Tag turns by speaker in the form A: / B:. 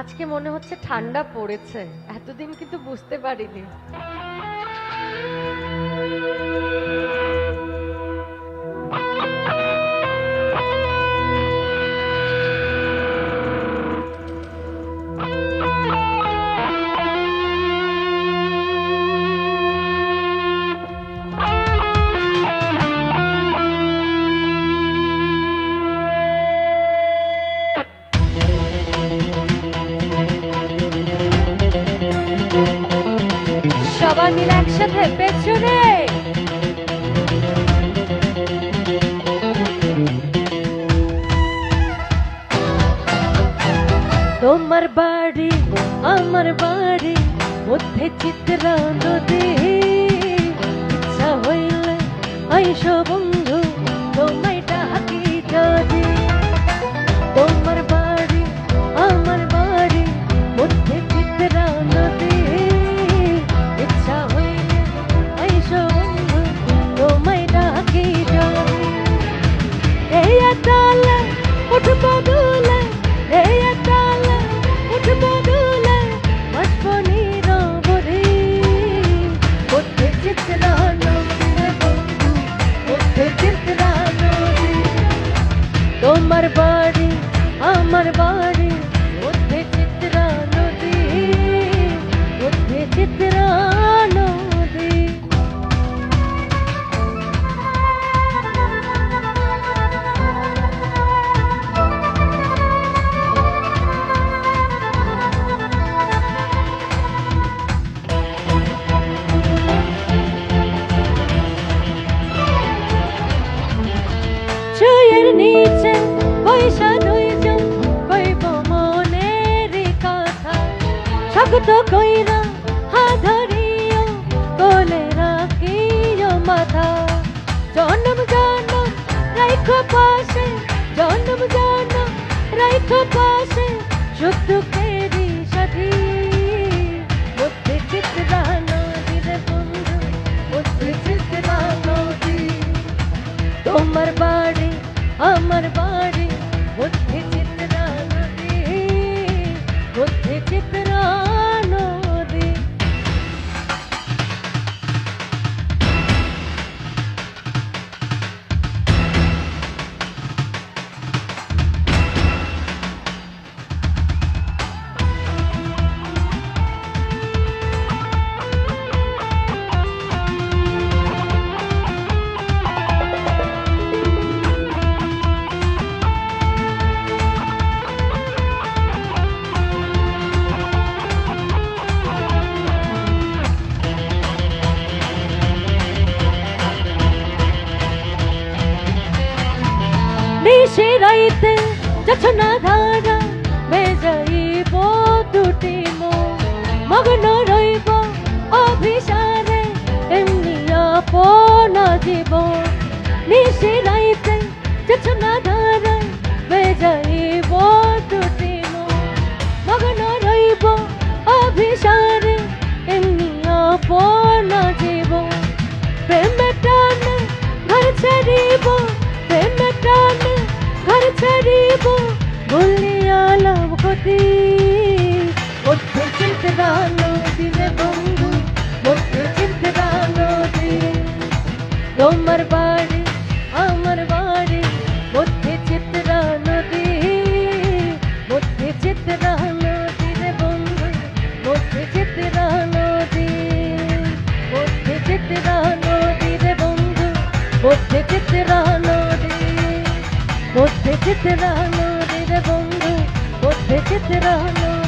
A: আজকে মনে হচ্ছে ঠান্ডা পড়েছে, এতদিন কিন্তু বুঝতে পারিনি। সবাই মিলে একসাথে পেছনে। তোমার বাড়ি আমার বাড়ি মধ্যে চিত্রা নদী, ইচ্ছা হইলে আইসো বন্ধু তোমায় ডাকি যদি। তোমার বাড়ি আমার বাড়ি মধ্যে চিত্রা নদী, ইচ্ছা হইলে আইসো বন্ধু তোমায় ডাকি যদি। এই তালে উঠব দুলে, এই তালে উঠব দুলে, বাঁচবো নীরবধি মধ্যে চিত্রা নদী রে বন্ধু, মধ্যে চিত্রা নদী। তোমার বাড়ি আমার বাড়ি মধ্যে চিত্রা নদী, মধ্যে চিত্রা নদী। ছুঁয়ের নিচে পয়সা দুইজন কইব মনের কথা, শক্ত কইরা হাত ধরিও কোলে রাখিও মাথা। জনম জনম রাইখো পাশে, জনম জনম রাইখো পাশে, সুখ দুঃখেরই সাথী মধ্যে চিত্রা নদী রে বন্ধু, মধ্যে চিত্রা নদী। তোমার বাড়ি আমার বাড়ি মধ্যে চিত্রা নদী, মধ্যে চিত্রা নদী। নিশি রাইতে জোছনা ধারা বেজাইব দুটি মন, মগ্ন রইব অভিসারে এমনি আপনা জীবন। নিশি রাইতে জোছনা ধারা বেজাইব দুটি মন, মগ্ন রইব অভিসারে এমনি আপনা জীবন। প্রেমে টানে ঘর ছাড়িব, প্রেমে টানে ঘর ছাড়িব, ভুলিয়া লাভ ক্ষতি মধ্যে চিত্রা নদী রে বন্ধু, মধ্যে চিত্রা নদী। তোমার বাড়ি আমার বাড়ি মধ্যে চিত্রা নদী, মধ্যে চিত্রা নদী রে বন্ধু, মধ্যে চিত্রা নদী, মধ্যে চিত্রা নদী রে বন্ধু, মধ্যে চিত্রা নদী, মধ্যে চিত্রা নদী রে বন্ধু, মধ্যে চিত্রা নদী।